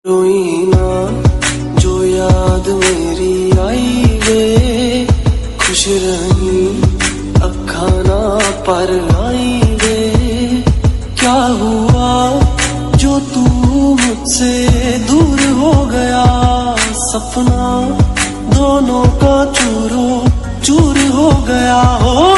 रोई ना जो याद मेरी आई वे, खुश रही अखा ना पर आई वे। क्या हुआ जो तू मुझसे दूर हो गया, सपना दोनों का चूरो चूर हो गया हो।